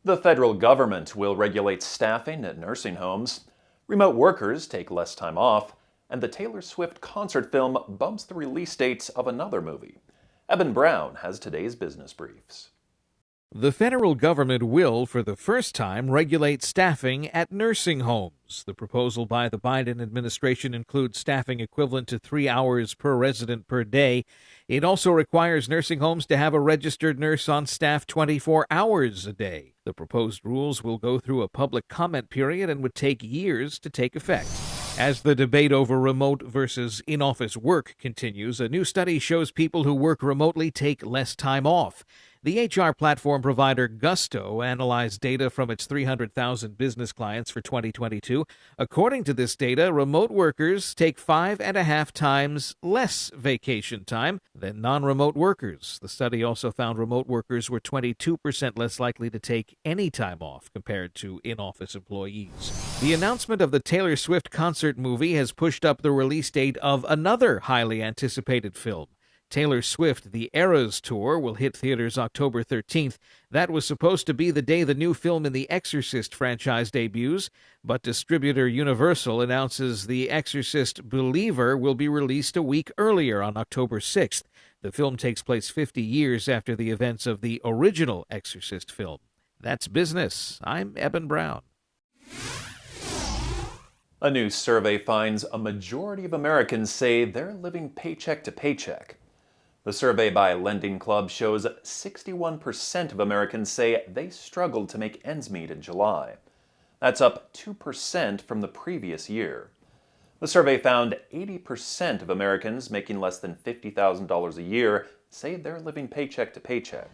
The federal government will regulate staffing at nursing homes. Remote workers take less time off. And the Taylor Swift concert film bumps the release date of another movie. Eben Brown has today's business briefs. The federal government will, for the first time, regulate staffing at nursing homes. The proposal by the Biden administration includes staffing equivalent to 3 hours per resident per day. It also requires nursing homes to have a registered nurse on staff 24 hours a day. The proposed rules will go through a public comment period and would take years to take effect. As the debate over remote versus in-office work continues, a new study shows people who work remotely take less time off. The HR platform provider Gusto analyzed data from its 300,000 business clients for 2022. According to this data, remote workers take 5.5 times less vacation time than non-remote workers. The study also found remote workers were 22% less likely to take any time off compared to in-office employees. The announcement of the Taylor Swift concert movie has pushed up the release date of another highly anticipated film. Taylor Swift: The Eras Tour will hit theaters October 13th. That was supposed to be the day the new film in the Exorcist franchise debuts, but distributor Universal announces The Exorcist Believer will be released a week earlier on October 6th. The film takes place 50 years after the events of the original Exorcist film. That's business. I'm Eben Brown. A new survey finds a majority of Americans say they're living paycheck to paycheck. The survey by Lending Club shows 61% of Americans say they struggled to make ends meet in July. That's up 2% from the previous year. The survey found 80% of Americans making less than $50,000 a year say they're living paycheck to paycheck.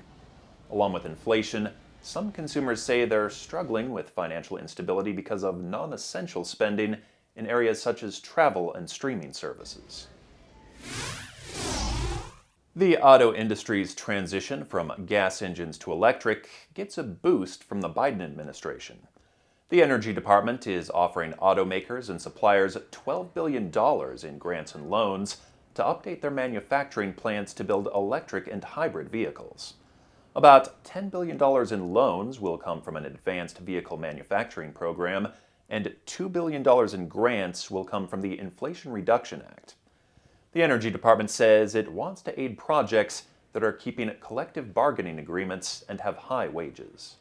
Along with inflation, some consumers say they're struggling with financial instability because of non-essential spending in areas such as travel and streaming services. The auto industry's transition from gas engines to electric gets a boost from the Biden administration. The Energy Department is offering automakers and suppliers $12 billion in grants and loans to update their manufacturing plants to build electric and hybrid vehicles. About $10 billion in loans will come from an advanced vehicle manufacturing program, and $2 billion in grants will come from the Inflation Reduction Act. The Energy Department says it wants to aid projects that are keeping collective bargaining agreements and have high wages.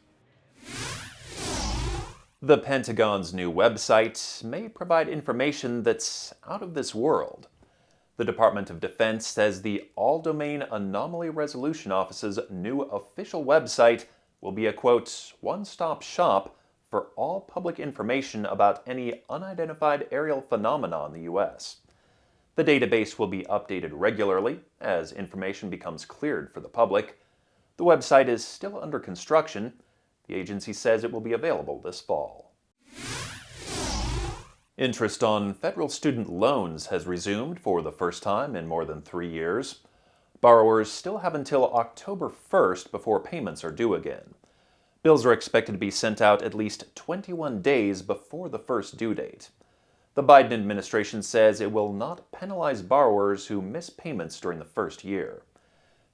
The Pentagon's new website may provide information that's out of this world. The Department of Defense says the All-Domain Anomaly Resolution Office's new official website will be a, quote, one-stop shop for all public information about any unidentified aerial phenomena in the U.S. The database will be updated regularly as information becomes cleared for the public. The website is still under construction. The agency says it will be available this fall. Interest on federal student loans has resumed for the first time in more than 3 years. Borrowers still have until October 1st before payments are due again. Bills are expected to be sent out at least 21 days before the first due date. The Biden administration says it will not penalize borrowers who miss payments during the first year.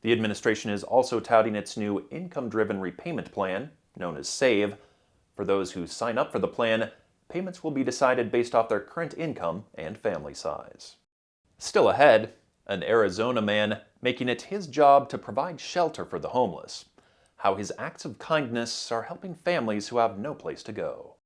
The administration is also touting its new income-driven repayment plan, known as SAVE. For those who sign up for the plan, payments will be decided based off their current income and family size. Still ahead, an Arizona man making it his job to provide shelter for the homeless. How his acts of kindness are helping families who have no place to go.